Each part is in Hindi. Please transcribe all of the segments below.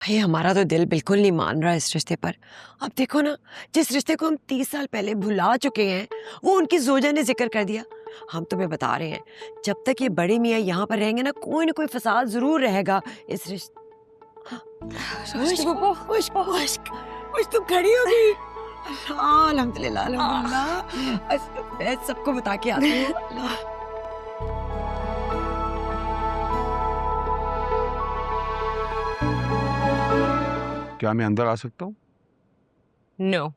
भाई हमारा तो दिल बिल्कुल नहीं मान रहा इस रिश्ते पर। अब देखो ना, जिस रिश्ते को हम 30 साल पहले भुला चुके हैं वो उनकी जोजा ने जिक्र कर दिया। हम तुम्हें बता रहे हैं, जब तक ये बड़े मियाँ यहाँ पर रहेंगे ना कोई फसाद जरूर रहेगा इस रिश्ते। तुम खड़ी हो गई। अल्हम्दुलिल्लाह अल्हम्दुलिल्लाह। मैं सबको बता के आती हूँ। क्या मैं अंदर आ सकता हूँ? नो।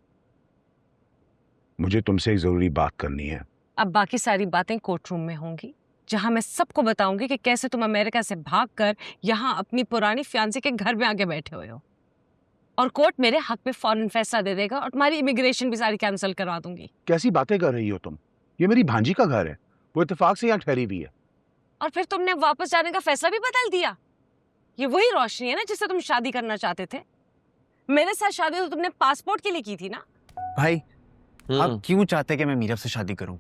मुझे तुमसे एक जरूरी बात करनी है। अब बाकी सारी बातें कोर्ट रूम में होंगी, जहां मैं सबको बताऊंगी कि कैसे तुम अमेरिका से भागकर यहाँ अपनी पुरानी फियांसी के घर में आके बैठे हुए हो, और कोर्ट मेरे हक में फौरन फैसला दे देगा और तुम्हारी इमिग्रेशन भी सारी कैंसिल करवा दूंगी। कैसी बातें कर रही हो तुम? ये मेरी भांजी का घर है, वो इत्तेफाक से यहाँ ठहरी हुई है। और फिर तुमने वापस जाने का फैसला भी बदल दिया। ये वही रोशनी है ना जिससे तुम शादी करना चाहते थे? मेरे साथ शादी तो तुमने पासपोर्ट के लिए की थी ना। भाई आप क्यों चाहते कि मैं मीरब से शादी करूं?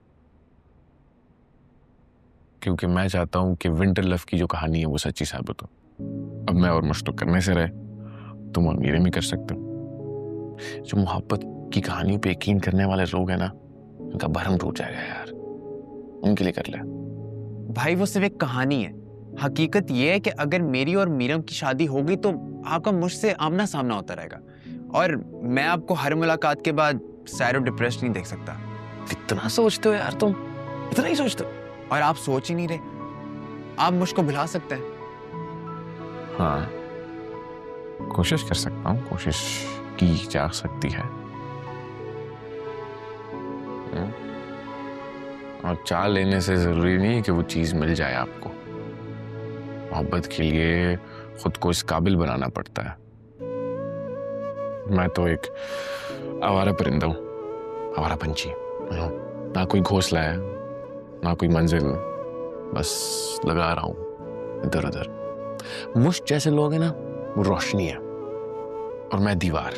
क्योंकि मैं चाहता हूं कि विंटर लव की जो कहानी है वो सच्ची साबित हो। अब मैं और मुश्तक करने से रहे, तुम और मीरे भी कर सकते हो। जो मोहब्बत की कहानियों पे यकीन करने वाले लोग हैं ना, उनका भरम टूट जाएगा यार। उनके लिए कर ले। भाई वो सिर्फ एक कहानी है। हकीकत ये है कि अगर मेरी और मीरम की शादी हो गई तो आपका मुझसे आमना सामना होता रहेगा, और मैं आपको हर मुलाकात के बाद सैड और डिप्रेस्ड नहीं देख सकता। कितना सोचते हो यार तुम, इतना ही सोचते हो। और आप सोच ही नहीं रहे। आप मुझको भुला सकते हैं। हाँ, कोशिश कर सकता हूँ, कोशिश की जा सकती है। और चाह लेने से जरूरी नहीं कि वो चीज मिल जाए आपको। मोहब्बत के लिए खुद को इस काबिल बनाना पड़ता है। मैं तो एक आवारा परिंदा हूँ, आवारा पंछी। ना कोई घोंसला है, ना कोई मंजिल, बस लगा रहा हूँ इधर उधर। मुझ जैसे लोग हैं ना, वो रोशनी है और मैं दीवार।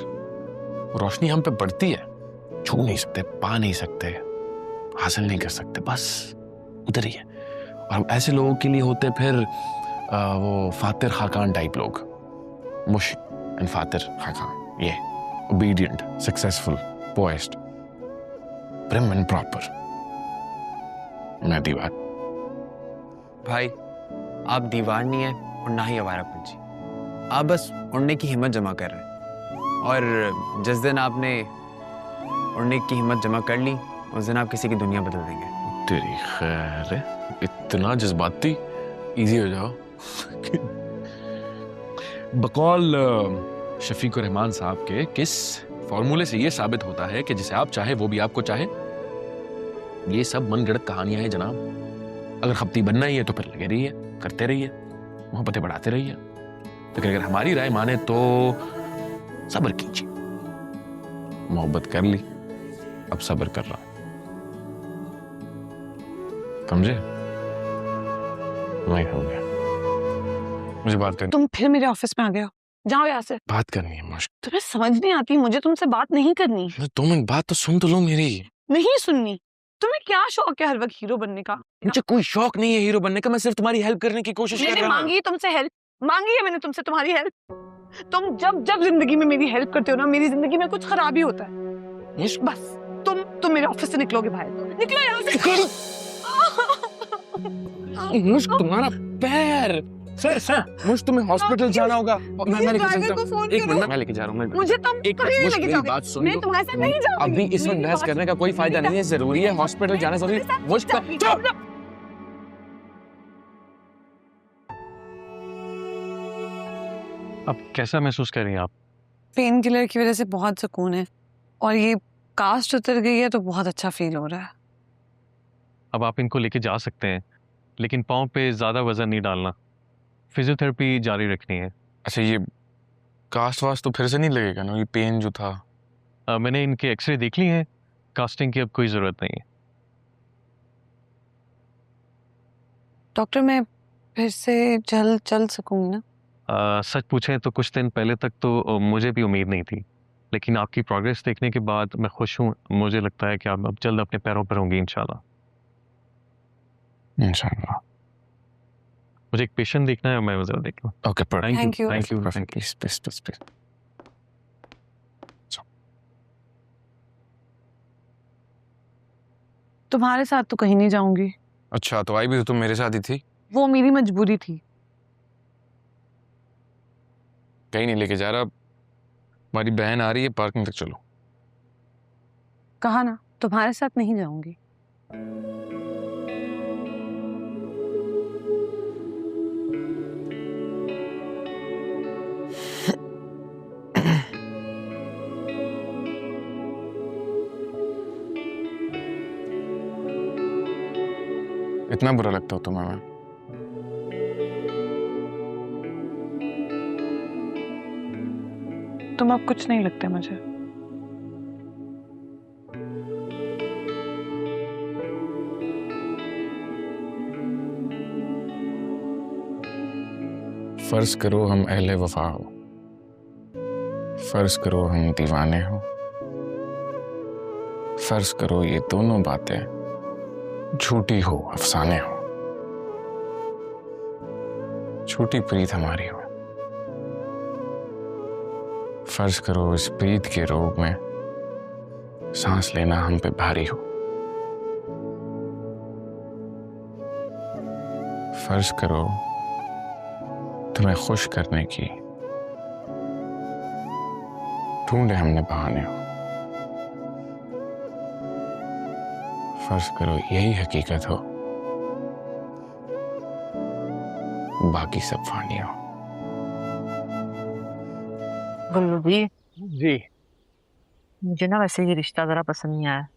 रोशनी हम पे पड़ती है, छू नहीं सकते, पा नहीं सकते, हासिल नहीं कर सकते, बस उधर ही है। और ऐसे लोगों के लिए होते फिर वो फातिर खाकान टाइप लोग। मुश एंड फातिर खाकान, ये obedient, successful, पोएस्ट, prim and proper. मैं दीवार। भाई आप दीवार नहीं है और ना ही आवारा पंछी। आप बस उड़ने की हिम्मत जमा कर रहे हैं, और जिस दिन आपने उड़ने की हिम्मत जमा कर ली उस दिन आप किसी की दुनिया बदल देंगे। तेरी खैर है, इतना जज्बाती, इजी हो जाओ। बकौल शफीक रहमान साहब के किस फॉर्मूले से ये साबित होता है कि जिसे आप चाहे वो भी आपको चाहे? ये सब मनगढ़ंत कहानियां हैं जनाब। अगर खपती बनना ही है तो फिर लगे रहिए, करते रहिए, मोहब्बतें बढ़ाते रहिए। लेकिन अगर हमारी राय माने तो सब्र कीजिए। मोहब्बत कर ली, अब सब्र कर रहा हूं, समझे? नहीं हो गया, मुझे बात करनी। तुम फिर मेरे ऑफिस में आ गए हो। जाओ यहाँ से। बात करनी है मुझे। तुम्हें समझ नहीं आती, मुझे तुमसे बात नहीं करनी। 2 मिनट बात तो सुन तो लो मेरी। नहीं सुननी। तुम्हें क्या शौक है हर वक्त हीरो बनने का? मुझे कोई शौक नहीं है हीरो बनने का, मैं सिर्फ तुम्हारी हेल्प करने की कोशिश कर मैंने रहा हूँ। मांगी है तुमसे हेल्प, मांगी है मैंने तुमसे तुम्हारी हेल्प। तुम जब जब जिंदगी में मेरी हेल्प करते हो ना, मेरी जिंदगी में कुछ खराबी होता है। बस तुम मेरे ऑफिस से निकलोगे बाहर। निकलो यहाँ से। मुझ तुम्हारा पैर। सर मुझ तुम्हें हॉस्पिटल जाना होगा। मैं लेके चलता हूँ। एक मिनट, मैं लेके जा रहा हूँ। मुझे तुम कहीं नहीं लेके जाओगे। बात सुन मैं लो। तुम्हारे साथ नहीं जाऊंगी। अभी इस वक्त बहस करने का कोई फायदा नहीं है। जरूरी है, हॉस्पिटल जाना जरूरी है। मुझ पर चुप। अब कैसा महसूस कर रही हैं आप? पेन किलर की वजह से बहुत सुकून है, और ये कास्ट उतर गई है तो बहुत अच्छा फील हो रहा है। अब आप इनको लेके जा सकते हैं, लेकिन पाँव पे ज़्यादा वजन नहीं डालना। फिजियोथेरेपी जारी रखनी है। अच्छा, ये कास्ट वास्ट तो फिर से नहीं लगेगा ना? ये पेन जो था, मैंने इनके एक्सरे देख लिए हैं, कास्टिंग की अब कोई ज़रूरत नहीं है। डॉक्टर मैं फिर से चल सकूंगी ना? सच पूछें तो कुछ दिन पहले तक तो मुझे भी उम्मीद नहीं थी, लेकिन आपकी प्रोग्रेस देखने के बाद मैं खुश हूँ। मुझे लगता है कि आप अब जल्द अपने पैरों पर होंगी इंशाल्लाह। इंशाल्लाह। मुझे एक पेशेंट देखना है, मैं जरा देख लूँ। Okay Thank Thank you. Thank you. Please please please please. तुम्हारे साथ तो कहीं नहीं जाऊंगी, अच्छा तो आई भी तो तुम मेरे साथ ही थी। वो मेरी मजबूरी थी। कहीं नहीं लेके जा रहा, हमारी बहन आ रही है, पार्किंग तक चलो। कहा ना तुम्हारे साथ नहीं जाऊंगी। इतना बुरा लगता हो तुम्हें मैं? तुम अब कुछ नहीं लगते मुझे। फर्ज करो हम अहले वफा हो, फर्ज करो हम दीवाने हो, फर्ज करो ये दोनों बातें झूठी हो, अफसाने हो, झूठी प्रीत हमारी हो। फर्ज करो इस प्रीत के रोग में सांस लेना हम पे भारी हो। फर्ज करो तुम्हें खुश करने की ढूंढे हमने बहाने हो। फर्ज करो यही हकीकत हो, बाकी सब फानी हो। गुल्लू जी, जी मुझे ना वैसे ये रिश्ता जरा पसंद नहीं आया।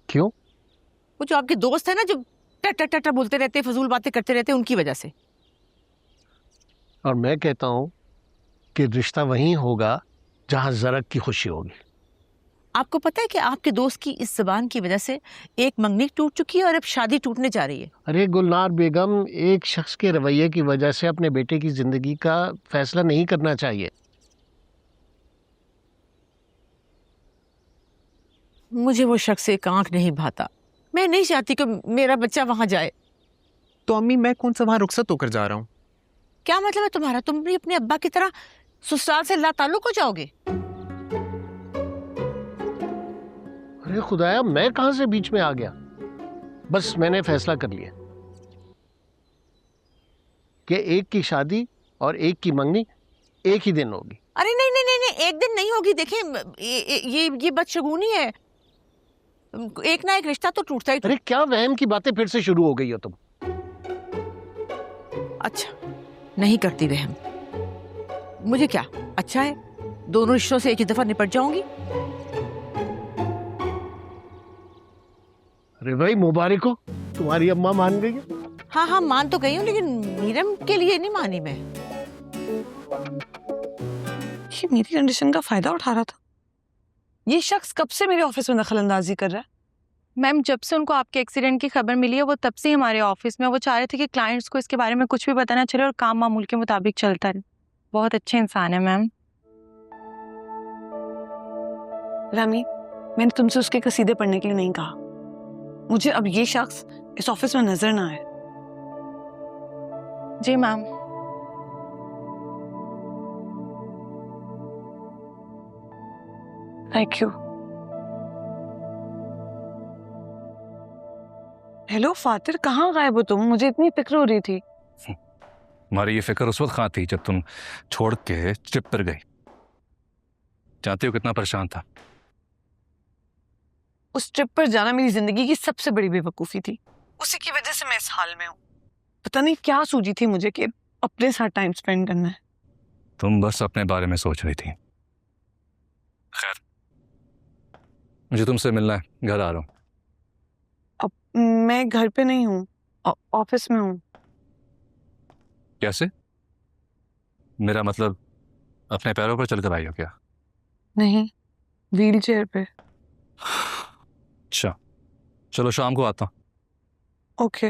क्यों? वो जो आपके दोस्त है ना, जो टट टट टट बोलते रहते, फजूल बातें करते रहते, उनकी वजह से। और मैं कहता हूं कि रिश्ता वहीं होगा जहां ज़रक की खुशी होगी। आपको पता है कि आपके दोस्त की इस जबान की वजह से एक मंगनी टूट चुकी है और अब शादी टूटने जा रही है। अरे गुलनार बेगम, एक शख्स के रवैये की वजह से अपने बेटे की जिंदगी का फैसला नहीं करना चाहिए। मुझे वो शख्स एक आंख नहीं भाता। मैं नहीं चाहती कि मेरा बच्चा वहां जाए। तो अम्मी मैं कौन सा वहां रुखसत होकर जा रहा हूँ? क्या मतलब है तुम्हारा? तुम भी अपने अब्बा की तरह ससुराल से लाताल्लुक हो जाओगे? अरे खुदाया, मैं कहां से बीच में आ गया? बस मैंने फैसला कर लिया कि एक की शादी और एक की मंगनी एक ही दिन होगी। अरे नहीं नहीं नहीं नहीं, एक दिन नहीं होगी। देखें, ये बदशगुनी है। एक ना एक रिश्ता तो टूटता ही। अरे क्या वहम की बातें फिर से शुरू हो गई हो तुम? अच्छा, नहीं करती वहम। मुझे क्या अच्छा है, दोनों रिश्तों से एक ही दफा निपट जाऊंगी। अरे भाई मुबारक हो, तुम्हारी अम्मा मान गई है। हाँ हाँ, मान तो गई हूँ, लेकिन मीरम के लिए नहीं मानी मैं। ये मेरी कंडीशन का फायदा उठा रहा था। ये शख्स कब से मेरे ऑफिस में दखल अंदाजी कर रहा है? मैम, जब से उनको आपके एक्सीडेंट की खबर मिली है, वो तब से ही हमारे ऑफिस में। वो चाह रहे थे कि क्लाइंट्स को इसके बारे में कुछ भी पता ना चले और काम मामूल के मुताबिक चलता रहे। बहुत अच्छे इंसान है मैम। रामी, मैंने तुमसे उसके कसीदे पढ़ने के लिए नहीं कहा। मुझे अब ये शख्स इस ऑफिस में नजर ना आए। जी ma'am. Thank you. Hello Fatir, कहाँ गायब हो तुम? मुझे इतनी फिक्र हो रही थी। हमारी ये फिक्र उस वक्त कहाँ थी जब तुम छोड़ के ट्रिप पर गई। जानती हो कितना परेशान था। उस ट्रिप पर जाना मेरी जिंदगी की सबसे बड़ी बेवकूफी थी। उसी की वजह से मैं इस हाल में हूँ। पता नहीं क्या सूझी थी मुझे कि अपने साथ टाइम स्पेंड करना है। तुम बस अपने बारे में सोच रही थी। खैर, मुझे तुमसे मिलना है, घर आ रहा हूँ। अब मैं घर पे नहीं हूँ, ऑफिस में हूँ। कैसे? मेरा मतलब अपने पैरों पर चलकर आई हो क्या? नहीं, व्हील चेयर पे। अच्छा, चलो शाम को आता हूँ। ओके।